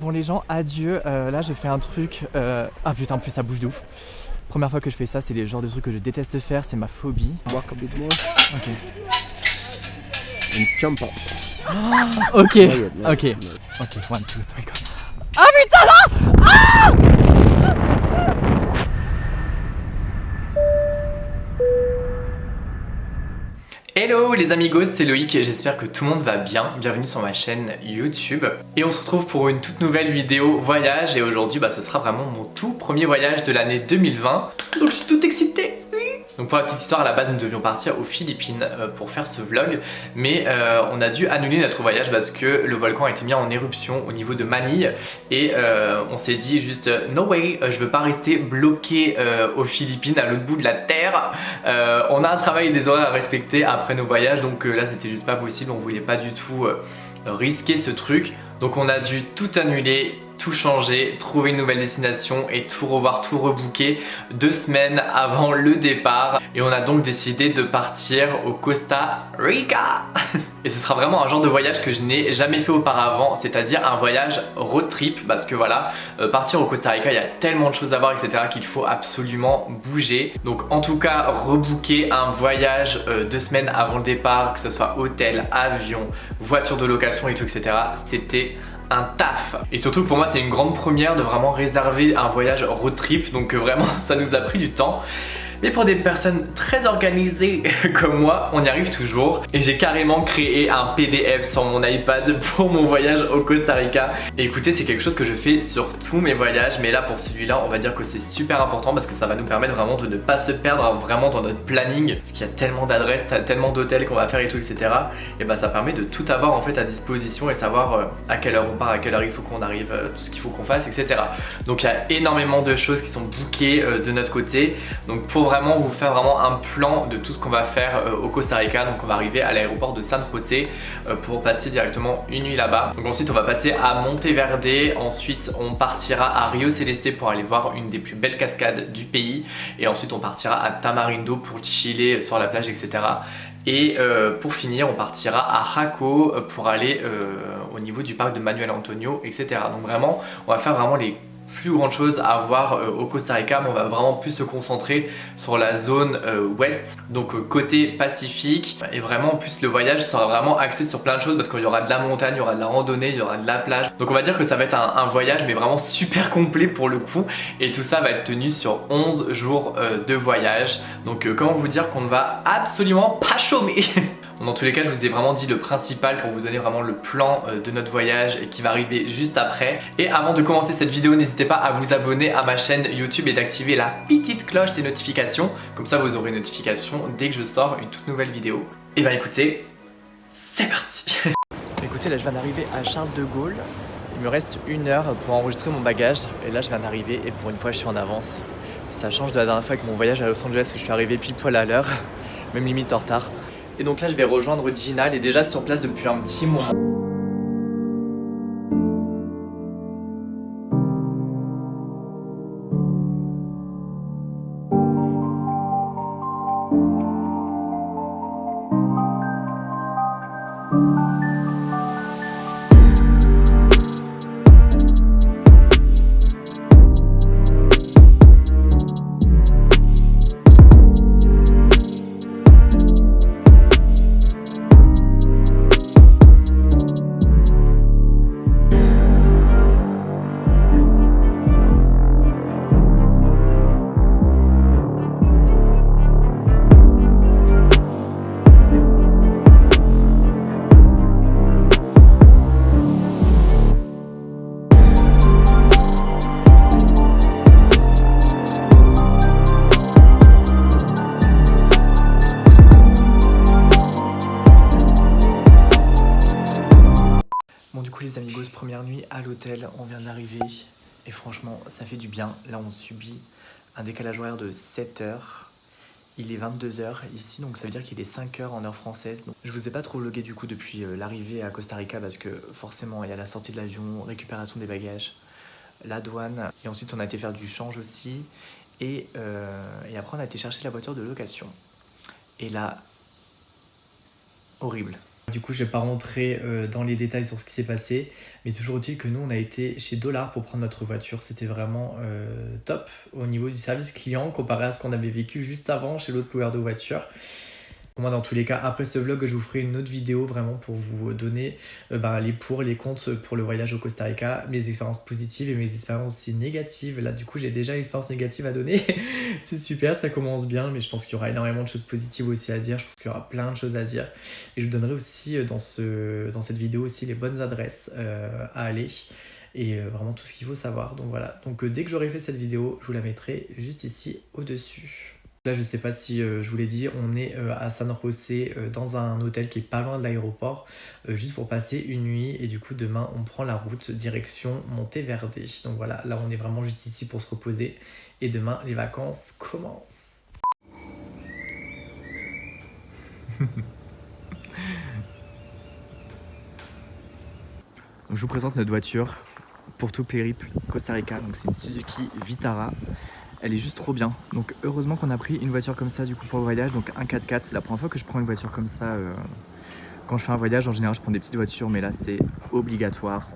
Bon les gens, adieu. Là j'ai fait un truc. Ah putain, en plus ça bouge de ouf. Première fois que je fais ça, c'est les genres de trucs que je déteste faire, c'est ma phobie. Walk a bit more. Ok. And jump up. Ok. Not yet. Ok. Ok, 1, 2, 3, go. Ah putain non. Ah. Hello les amigos, c'est Loïc et j'espère que tout le monde va bien. Bienvenue sur ma chaîne YouTube. Et on se retrouve pour une toute nouvelle vidéo voyage. Et aujourd'hui, ça sera vraiment mon tout premier voyage de l'année 2020. Donc je suis tout excitée. Donc pour la petite histoire, à la base nous devions partir aux Philippines pour faire ce vlog, mais on a dû annuler notre voyage parce que le volcan a été mis en éruption au niveau de Manille et on s'est dit juste no way, je veux pas rester bloqué aux Philippines à l'autre bout de la terre. On a un travail et des horaires à respecter après nos voyages, donc là c'était juste pas possible, on voulait pas du tout risquer ce truc, donc on a dû tout annuler, tout changer, trouver une nouvelle destination et tout revoir, tout rebooker 2 semaines avant le départ. Et on a donc décidé de partir au Costa Rica. Et ce sera vraiment un genre de voyage que je n'ai jamais fait auparavant, c'est-à-dire un voyage road trip, parce que voilà, partir au Costa Rica, il y a tellement de choses à voir, etc. qu'il faut absolument bouger. Donc en tout cas, rebooker un voyage 2 semaines avant le départ, que ce soit hôtel, avion, voiture de location et tout, etc. C'était un taf. Et surtout pour moi c'est une grande première de vraiment réserver un voyage road trip, donc vraiment ça nous a pris du temps. Mais pour des personnes très organisées comme moi, on y arrive toujours. Et j'ai carrément créé un PDF sur mon iPad pour mon voyage au Costa Rica. Et écoutez, c'est quelque chose que je fais sur tous mes voyages. Mais là, pour celui-là, on va dire que c'est super important parce que ça va nous permettre vraiment de ne pas se perdre vraiment dans notre planning. Parce qu'il y a tellement d'adresses, tellement d'hôtels qu'on va faire et tout, etc. Et ça permet de tout avoir en fait à disposition et savoir à quelle heure on part, à quelle heure il faut qu'on arrive, tout ce qu'il faut qu'on fasse, etc. Donc il y a énormément de choses qui sont bookées de notre côté. Donc pour vraiment vous faire vraiment un plan de tout ce qu'on va faire au Costa Rica. Donc on va arriver à l'aéroport de San José pour passer directement une nuit là-bas. Donc ensuite on va passer à Monteverde, ensuite on partira à Rio Celeste pour aller voir une des plus belles cascades du pays et ensuite on partira à Tamarindo pour chiller sur la plage, etc. Et pour finir, on partira à Jaco pour aller au niveau du parc de Manuel Antonio, etc. Donc vraiment, on va faire vraiment les plus grandes choses à voir au Costa Rica, mais on va vraiment plus se concentrer sur la zone ouest, donc côté Pacifique. Et vraiment, en plus, le voyage sera vraiment axé sur plein de choses parce qu'il y aura de la montagne, il y aura de la randonnée, il y aura de la plage. Donc on va dire que ça va être un voyage, mais vraiment super complet pour le coup. Et tout ça va être tenu sur 11 jours de voyage. Donc comment vous dire qu'on ne va absolument pas chômer. Dans tous les cas, je vous ai vraiment dit le principal pour vous donner vraiment le plan de notre voyage et qui va arriver juste après. Et avant de commencer cette vidéo, n'hésitez pas à vous abonner à ma chaîne YouTube et d'activer la petite cloche des notifications. Comme ça, vous aurez une notification dès que je sors une toute nouvelle vidéo. Et écoutez, c'est parti. Écoutez, là je viens d'arriver à Charles de Gaulle. Il me reste 1 heure pour enregistrer mon bagage. Et là je viens d'arriver et pour une fois je suis en avance. Ça change de la dernière fois avec mon voyage à Los Angeles où je suis arrivé pile poil à l'heure, même limite en retard. Et donc là je vais rejoindre Gina, elle est déjà sur place depuis un petit moment. Les amigos, première nuit à l'hôtel, on vient d'arriver et franchement ça fait du bien. Là on subit un décalage horaire de 7 heures, il est 22 heures ici, donc ça veut dire qu'il est 5 heures en heure française. Donc, je vous ai pas trop vlogué du coup depuis l'arrivée à Costa Rica parce que forcément il y a la sortie de l'avion, récupération des bagages, la douane et ensuite on a été faire du change aussi et après on a été chercher la voiture de location et là, horrible. Du coup, je vais pas rentrer dans les détails sur ce qui s'est passé, mais toujours est-il que nous, on a été chez Dollar pour prendre notre voiture. C'était vraiment top au niveau du service client comparé à ce qu'on avait vécu juste avant chez l'autre loueur de voiture. Moi, dans tous les cas, après ce vlog, je vous ferai une autre vidéo vraiment pour vous donner les pour, les contre pour le voyage au Costa Rica, mes expériences positives et mes expériences aussi négatives. Là, du coup, j'ai déjà une expérience négative à donner. C'est super, ça commence bien, mais je pense qu'il y aura énormément de choses positives aussi à dire. Je pense qu'il y aura plein de choses à dire. Et je vous donnerai aussi dans cette vidéo aussi les bonnes adresses à aller et vraiment tout ce qu'il faut savoir. Donc voilà, donc dès que j'aurai fait cette vidéo, je vous la mettrai juste ici au-dessus. Là, je sais pas si je vous l'ai dit, on est à San José dans un hôtel qui est pas loin de l'aéroport, juste pour passer une nuit. Et du coup, demain, on prend la route direction Monteverde. Donc voilà, là, on est vraiment juste ici pour se reposer. Et demain, les vacances commencent. Je vous présente notre voiture pour tout périple Costa Rica. Donc c'est une Suzuki Vitara. Elle est juste trop bien. Donc heureusement qu'on a pris une voiture comme ça du coup pour le voyage. Donc un 4x4. C'est la première fois que je prends une voiture comme ça. Quand je fais un voyage, en général je prends des petites voitures, mais là c'est obligatoire.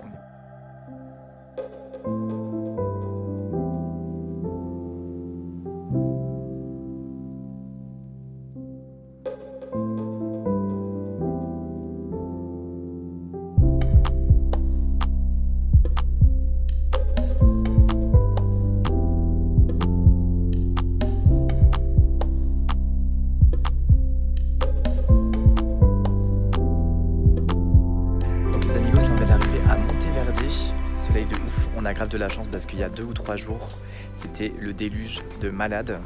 On a grave de la chance parce qu'il y a 2 ou 3 jours, c'était le déluge de malades.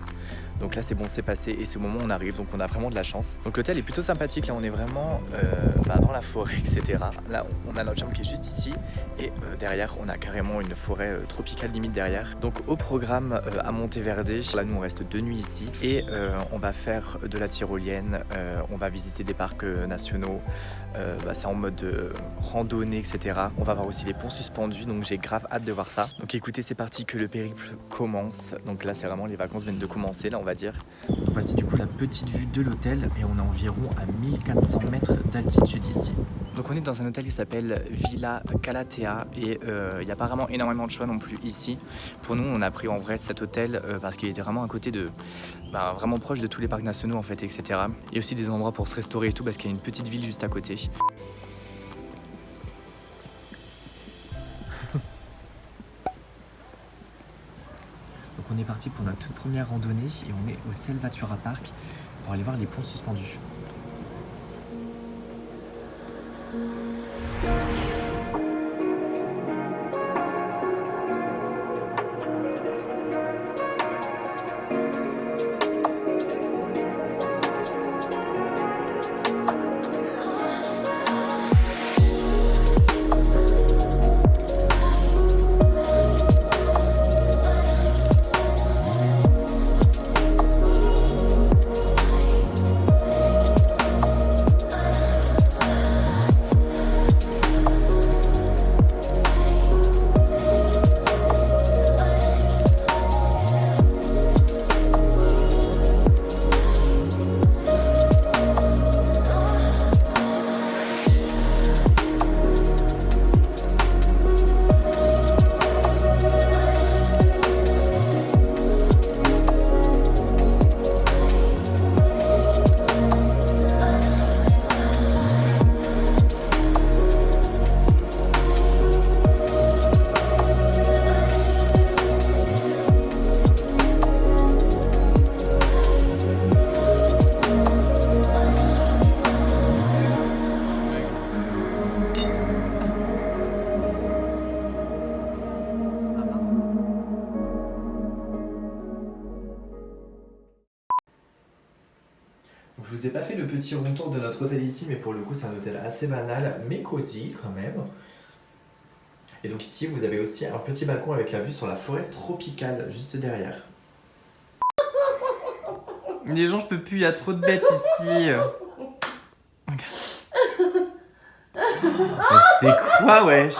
Donc là c'est bon, c'est passé et c'est au moment où on arrive, donc on a vraiment de la chance. Donc l'hôtel est plutôt sympathique, là on est vraiment dans la forêt, etc. Là on a notre chambre qui est juste ici et derrière on a carrément une forêt tropicale limite derrière. Donc au programme à Monteverde, là nous on reste 2 nuits ici et on va faire de la tyrolienne, on va visiter des parcs nationaux, c'est en mode randonnée, etc. On va voir aussi les ponts suspendus, donc j'ai grave hâte de voir ça. Donc écoutez, c'est parti que le périple commence. Donc là c'est vraiment, les vacances viennent de commencer là on va dire. Donc voici du coup la petite vue de l'hôtel et on est environ à 1400 mètres d'altitude ici. Donc on est dans un hôtel qui s'appelle Villa Calatea et il n'y a pas vraiment énormément de choix non plus ici. Pour nous on a pris en vrai cet hôtel parce qu'il était vraiment à côté de, vraiment proche de tous les parcs nationaux en fait, etc. Il y a aussi des endroits pour se restaurer et tout parce qu'il y a une petite ville juste à côté. Donc on est parti pour notre toute première randonnée et on est au Selvatura Park pour aller voir les ponts suspendus. Je vous ai pas fait le petit retour de notre hôtel ici, mais pour le coup c'est un hôtel assez banal, mais cosy quand même. Et donc ici vous avez aussi un petit balcon avec la vue sur la forêt tropicale juste derrière. Les gens, je peux plus, il y a trop de bêtes ici. C'est quoi wesh?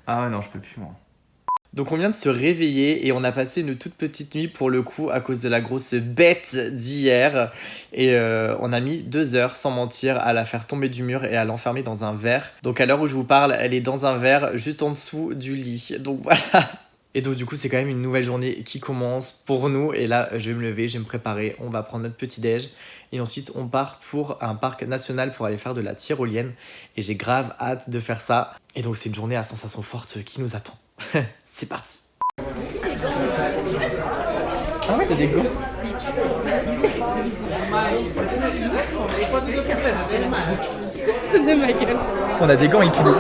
Ah ouais non, je peux plus moi. Donc on vient de se réveiller et on a passé une toute petite nuit pour le coup à cause de la grosse bête d'hier. Et on a mis 2 heures sans mentir à la faire tomber du mur et à l'enfermer dans un verre. Donc à l'heure où je vous parle, elle est dans un verre juste en dessous du lit. Donc voilà. Et donc du coup c'est quand même une nouvelle journée qui commence pour nous. Et là je vais me lever, je vais me préparer, on va prendre notre petit déj. Et ensuite on part pour un parc national pour aller faire de la tyrolienne. Et j'ai grave hâte de faire ça. Et donc c'est une journée à sensations fortes qui nous attend. C'est parti. Ah ouais, t'as des gants. C'est de ma gueule. On a des gants épilés.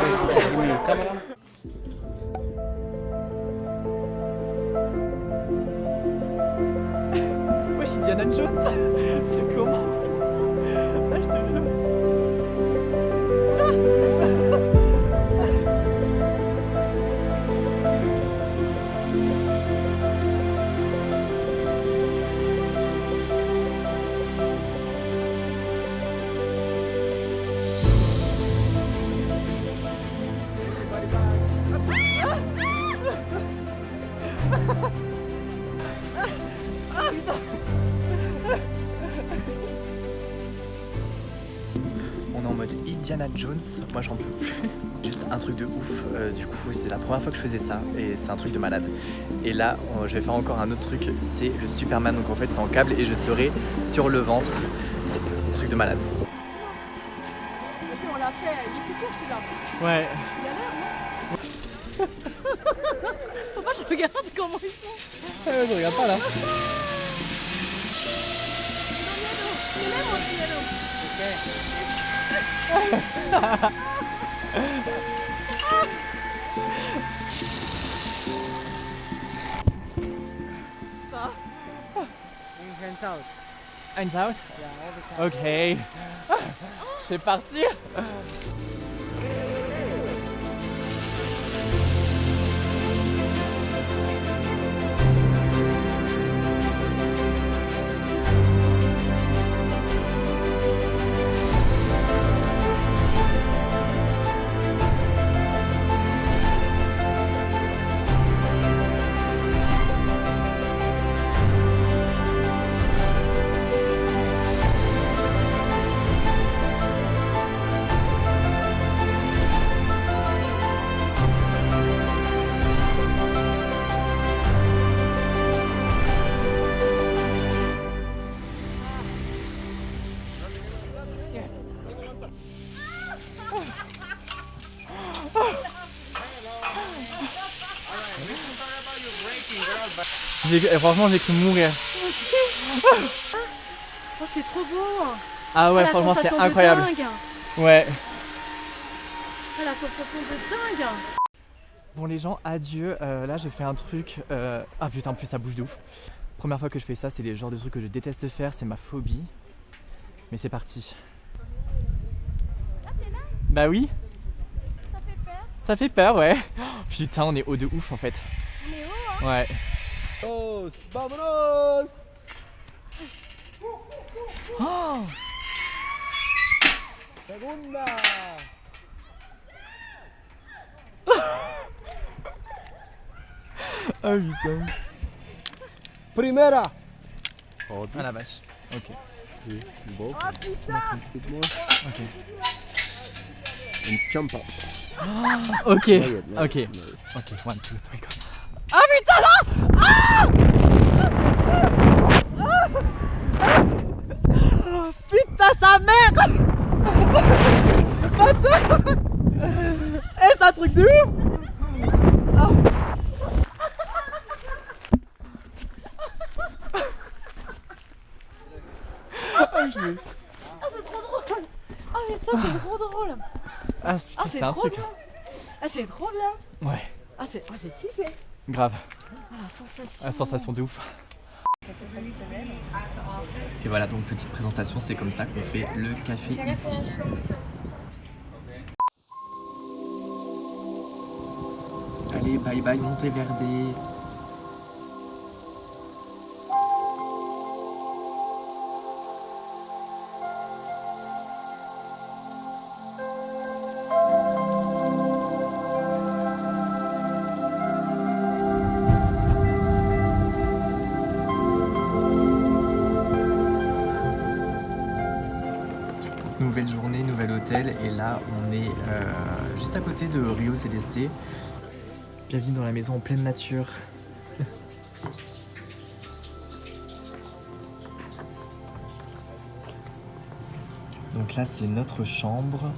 Wesh, Indiana Jones. C'est comment? Ah, je te jure. On est en mode Indiana Jones, moi j'en peux plus. Juste un truc de ouf, du coup c'est la première fois que je faisais ça et c'est un truc de malade. Et là je vais faire encore un autre truc, c'est le Superman, donc en fait c'est en câble et je serai sur le ventre. Truc de malade. On l'a fait, il est court celui-là. Ouais. Il a l'air, non? Faut pas que je regarde comment ils font. Je regarde pas là. Il est mon cielo. Eins out. Ok. C'est parti. Franchement j'ai cru mourir. Oh, c'est trop beau. Ah ouais, Ah, la franchement c'était sensation de incroyable. dingue. Ouais. Ah, la sensation de dingue. Bon les gens, adieu. Là j'ai fait un truc. Ah putain, en plus ça bouge de ouf. Première fois que je fais ça, c'est le genre de truc que je déteste faire, c'est ma phobie. Mais c'est parti. Ah, t'es là? Bah oui, Ça fait peur. ça fait peur, ouais. Oh, putain, on est haut de ouf en fait. On est haut, hein? Ouais. Vámonos! Oh, Segunda! ah putain. Primera! Ah la vache. Ok. Bon, Oh putain! Ok. une champa. Ok. Not Ok. yet. Ok. 1, 2, 3, go. Ah putain, non! Ah! Putain, sa mère! Eh, c'est un truc de ouf! Ah, je l'ai. Ah, c'est trop drôle! Ah, putain, c'est trop drôle! Ah, putain, Ah, c'est c'est un trop truc. bien! Ah, c'est trop bien! Ouais, Ah, c'est... Ah, j'ai kiffé! grave. Ah, la sensation! La sensation de ouf. Et voilà, donc petite présentation, c'est comme ça qu'on fait le café ici. Allez, bye bye Monteverde. nouvelle journée, nouvel hôtel. Et là, on est juste à côté de Rio Celeste. Bienvenue dans la maison en pleine nature. Donc là, c'est notre chambre.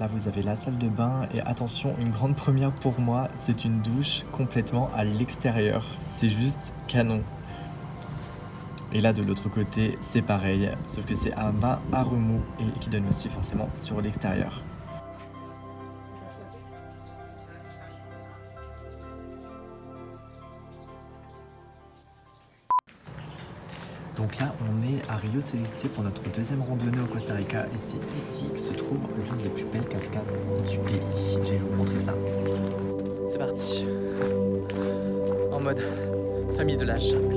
Là, vous avez la salle de bain et attention, une grande première pour moi, c'est une douche complètement à l'extérieur. C'est juste canon. Et là, de l'autre côté, c'est pareil, sauf que c'est un bain à remous et qui donne aussi forcément sur l'extérieur. Donc là, on est à Rio Celeste pour notre deuxième randonnée au Costa Rica. Et c'est ici que se trouve l'une des plus belles cascades du pays. Je vais vous montrer ça. C'est parti. En mode famille de la jungle.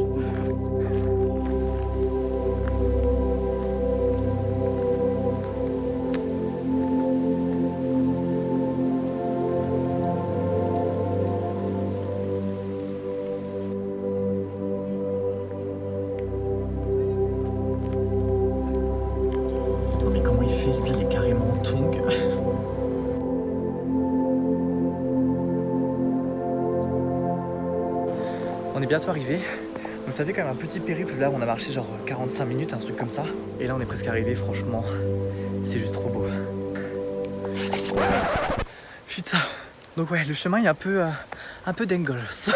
Lui, il est carrément en tongue. On est bientôt arrivé. Donc ça fait quand même un petit périple là, on a marché genre 45 minutes, un truc comme ça. Et là on est presque arrivé, franchement, c'est juste trop beau. Putain. Donc ouais, le chemin est un peu dégueulasse.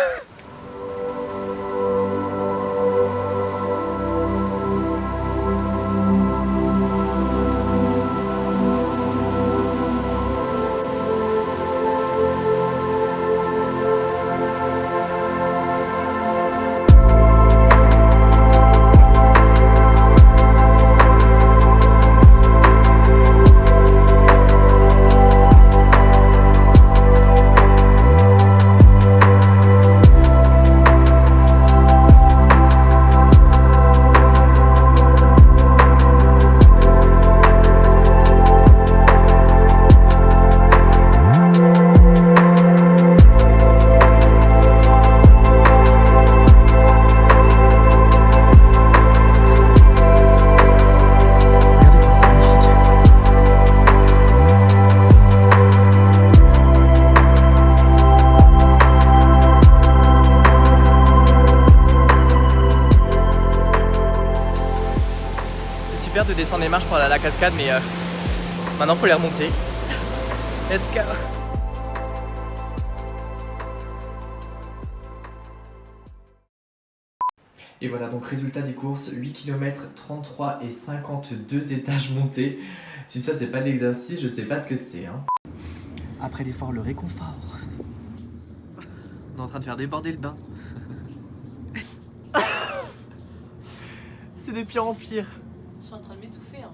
De descendre les marches pour aller à la cascade, mais maintenant faut les remonter. Let's go. Et voilà, donc résultat des courses, 8 km 33 et 52 étages montés. Si ça c'est pas de l'exercice, je sais pas ce que c'est hein. Après l'effort, le réconfort. On est en train de faire déborder le bain. C'est de pire en pire. Je suis en train de m'étouffer. Hein.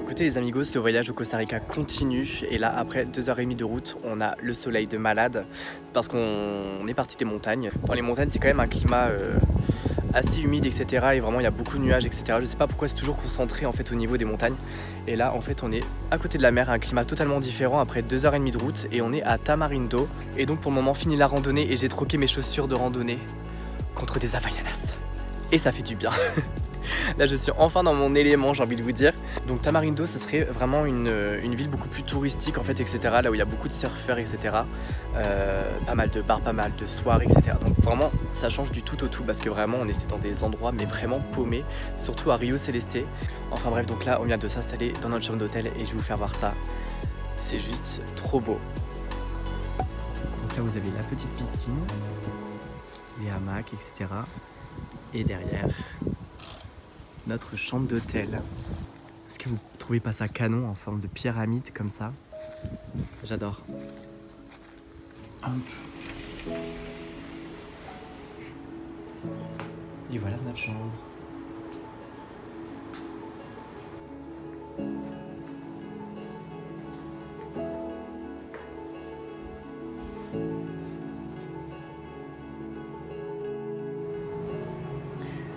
Écoutez les amigos, le voyage au Costa Rica continue et là après 2h30 de route on a le soleil de malade parce qu'on est parti des montagnes. Dans les montagnes c'est quand même un climat assez humide etc et vraiment il y a beaucoup de nuages etc. Je sais pas pourquoi c'est toujours concentré en fait au niveau des montagnes et là en fait on est à côté de la mer, un climat totalement différent après 2h30 de route et on est à Tamarindo et donc pour le moment fini la randonnée et j'ai troqué mes chaussures de randonnée contre des Havaianas et ça fait du bien. Là je suis enfin dans mon élément, j'ai envie de vous dire. Donc Tamarindo ce serait vraiment une ville beaucoup plus touristique en fait etc. Là où il y a beaucoup de surfeurs etc. Pas mal de bars, pas mal de soirées etc. Donc vraiment ça change du tout au tout parce que vraiment on était dans des endroits mais vraiment paumés. Surtout à Rio Celeste. Enfin bref, donc là on vient de s'installer dans notre chambre d'hôtel et je vais vous faire voir ça. C'est juste trop beau. Donc là vous avez la petite piscine, les hamacs etc. Et derrière notre chambre d'hôtel. Est-ce que vous trouvez pas ça canon en forme de pyramide comme ça? J'adore. Hop. Et voilà notre chambre.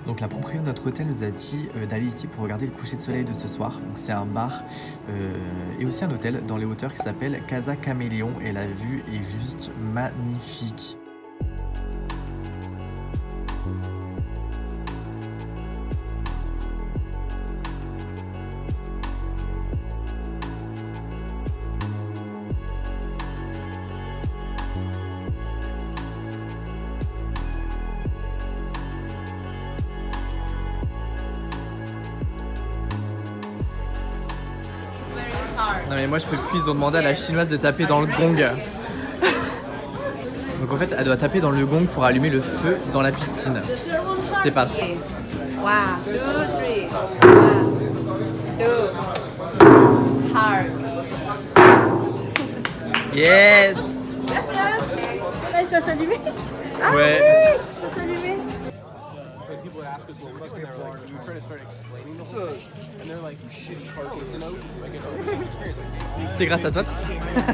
Donc la propriétaire de notre hôtel nous a dit d'aller ici pour regarder le coucher de soleil de ce soir. Donc c'est un bar et aussi un hôtel dans les hauteurs qui s'appelle Casa Caméléon et la vue est juste magnifique. Non mais moi je peux plus, ils ont demandé à la chinoise de taper dans le gong. Donc en fait elle doit taper dans le gong pour allumer le feu dans la piscine. C'est parti. 1, 2, 3. 1, 2, hard. Yes. Ah, ça s'allumait. Ah Ouais. oui, ça s'allumait. People ask us what we're doing, they're like, we try to start explaining the whole thing, and they're like, shitty cartoons, you know? Like an overseas experience. C'est grâce à toi tout ça.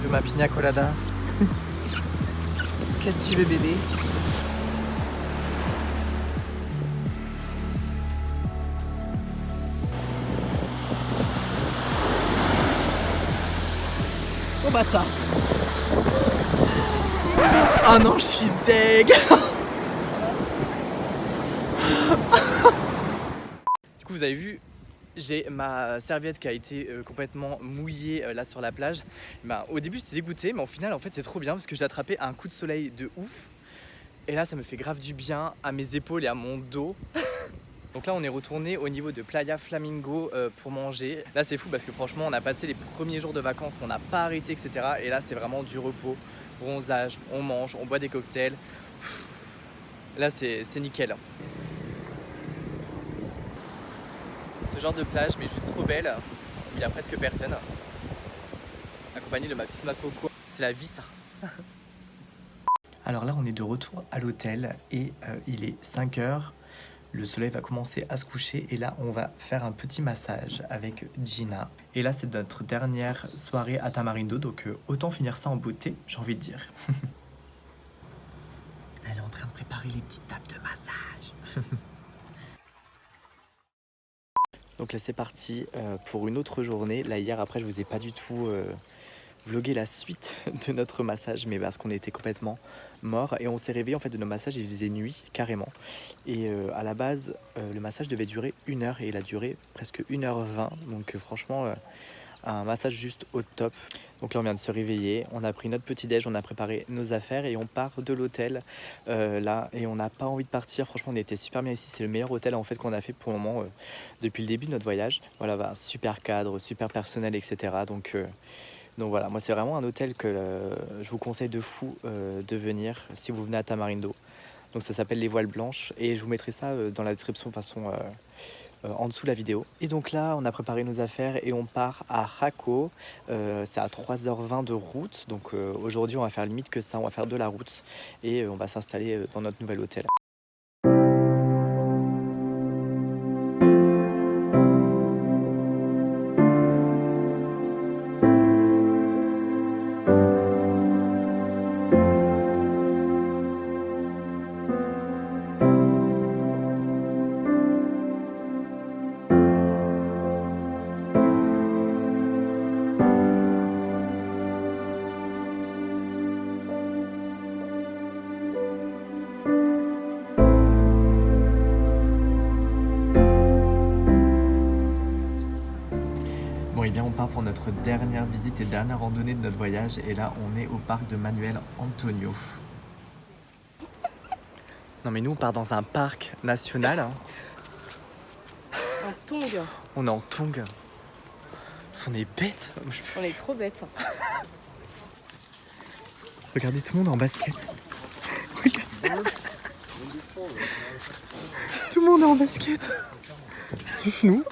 Ma pina colada. Qu'est-ce que tu veux, bébé? Oh bâtard. Oh non, je suis deg. Du coup vous avez vu, j'ai ma serviette qui a été complètement mouillée là sur la plage. Ben, au début j'étais dégoûté, mais au final en fait c'est trop bien parce que j'ai attrapé un coup de soleil de ouf. Et là ça me fait grave du bien à mes épaules et à mon dos. Donc là on est retourné au niveau de Playa Flamingo pour manger. Là c'est fou parce que franchement on a passé les premiers jours de vacances, on n'a pas arrêté etc. Et là c'est vraiment du repos, bronzage, on mange, on boit des cocktails. Là c'est nickel. Ce genre de plage mais juste trop belle, il n'y a presque personne. Accompagné de ma petite Coco. C'est la vie ça. Alors là on est de retour à l'hôtel et il est 5 h. Le soleil va commencer à se coucher et là on va faire un petit massage avec Gina. Et là c'est notre dernière soirée à Tamarindo, donc autant finir ça en beauté, j'ai envie de dire. Elle est en train de préparer les petites tables de massage. Donc là c'est parti pour une autre journée. Là hier après je vous ai pas du tout vlogué la suite de notre massage, mais parce qu'on était complètement mort et on s'est réveillé en fait de nos massages, il faisait nuit carrément. Et à la base le massage devait durer 1 heure et il a duré presque 1h20. Donc franchement un massage juste au top. Donc là on vient de se réveiller, on a pris notre petit déj, on a préparé nos affaires et on part de l'hôtel là, et on n'a pas envie de partir. Franchement on était super bien ici, c'est le meilleur hôtel en fait qu'on a fait pour le moment depuis le début de notre voyage. Voilà, bah, super cadre, super personnel etc. Donc voilà, moi c'est vraiment un hôtel que je vous conseille de fou de venir si vous venez à Tamarindo. Donc ça s'appelle les Voiles Blanches et je vous mettrai ça dans la description de façon en dessous de la vidéo. Et donc là on a préparé nos affaires et on part à Jaco. C'est à 3h20 de route, donc aujourd'hui on va faire limite que ça, on va faire de la route et on va s'installer dans notre nouvel hôtel. pour notre dernière visite et dernière randonnée de notre voyage. Et là, on est au parc de Manuel Antonio. Non mais nous, on part dans un parc national. Hein. En tongue. On est en tongue. On est bêtes. On est trop bêtes. Regardez tout le monde en basket. Regardez. Tout le monde est en basket. Sauf nous.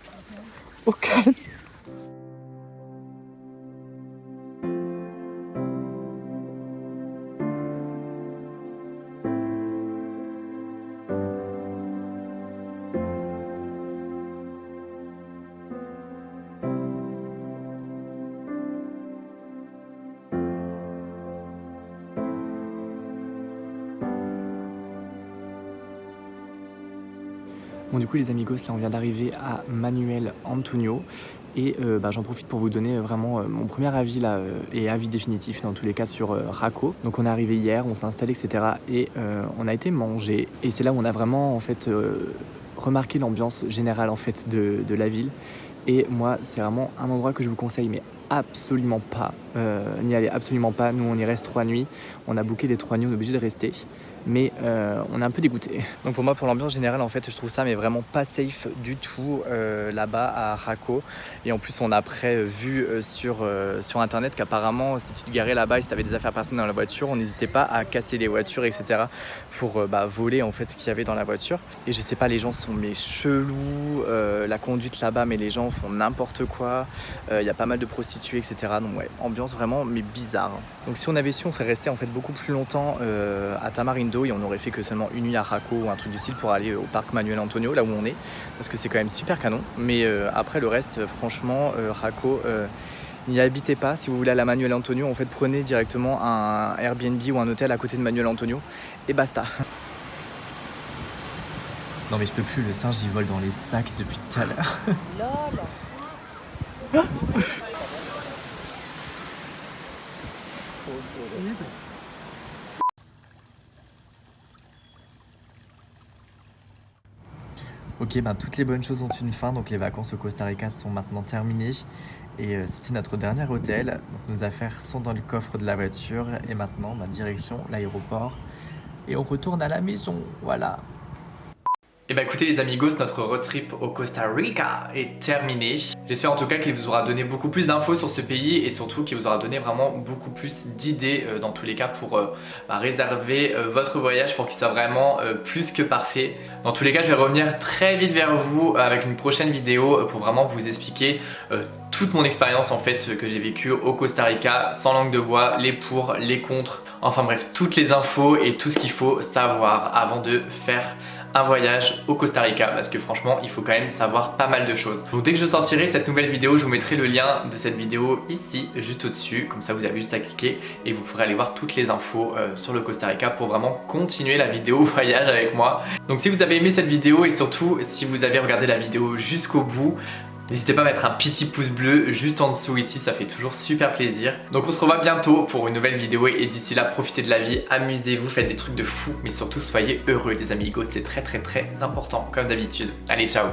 Au calme. Bon du coup les amigos, là on vient d'arriver à Manuel Antonio et j'en profite pour vous donner vraiment mon premier avis là et avis définitif dans tous les cas sur Raco. Donc on est arrivé hier, on s'est installé etc. et on a été manger et c'est là où on a vraiment en fait remarqué l'ambiance générale en fait de la ville et moi c'est vraiment un endroit que je vous conseille mais absolument pas, n'y allez absolument pas. Nous on y reste 3 nuits, on a booké les 3 nuits, on est obligé de rester. Mais on est un peu dégoûté. Donc pour moi, pour l'ambiance générale, en fait, je trouve ça mais vraiment pas safe du tout là-bas à Raco. Et en plus, on a après vu sur internet qu'apparemment, si tu te garais là-bas et si tu avais des affaires personnelles dans la voiture, on n'hésitait pas à casser les voitures, etc. pour voler en fait ce qu'il y avait dans la voiture. Et je sais pas, les gens sont mais chelous, la conduite là-bas, mais les gens font n'importe quoi. Il y a pas mal de prostituées, etc. Donc ouais, ambiance vraiment mais bizarre. Donc si on avait su, on serait resté en fait beaucoup plus longtemps à Tamarindo et on aurait fait que seulement une nuit à Raco ou un truc du style pour aller au parc Manuel Antonio, là où on est, parce que c'est quand même super canon. Mais après le reste, franchement, Raco, n'y habitez pas. Si vous voulez aller à Manuel Antonio, en fait, prenez directement un Airbnb ou un hôtel à côté de Manuel Antonio et basta. Non mais je peux plus, le singe il vole dans les sacs depuis tout à l'heure. Lol. Ok, toutes les bonnes choses ont une fin, donc les vacances au Costa Rica sont maintenant terminées. Et c'était notre dernier hôtel. Donc nos affaires sont dans le coffre de la voiture. Et maintenant, direction l'aéroport. Et on retourne à la maison, voilà. Et écoutez les amigos, notre road trip au Costa Rica est terminé. J'espère en tout cas qu'il vous aura donné beaucoup plus d'infos sur ce pays et surtout qu'il vous aura donné vraiment beaucoup plus d'idées dans tous les cas pour réserver votre voyage pour qu'il soit vraiment plus que parfait. Dans tous les cas, je vais revenir très vite vers vous avec une prochaine vidéo pour vraiment vous expliquer toute mon expérience en fait que j'ai vécue au Costa Rica, sans langue de bois, les pour, les contre, enfin bref, toutes les infos et tout ce qu'il faut savoir avant de faire un voyage au Costa Rica parce que franchement il faut quand même savoir pas mal de choses. Donc dès que je sortirai cette nouvelle vidéo, je vous mettrai le lien de cette vidéo ici juste au-dessus, comme ça vous avez juste à cliquer et vous pourrez aller voir toutes les infos sur le Costa Rica pour vraiment continuer la vidéo voyage avec moi. Donc si vous avez aimé cette vidéo et surtout si vous avez regardé la vidéo jusqu'au bout, n'hésitez pas à mettre un petit pouce bleu juste en dessous ici, ça fait toujours super plaisir. Donc on se revoit bientôt pour une nouvelle vidéo et d'ici là, profitez de la vie, amusez-vous, faites des trucs de fou, mais surtout soyez heureux les amigos, c'est très important comme d'habitude. Allez, ciao.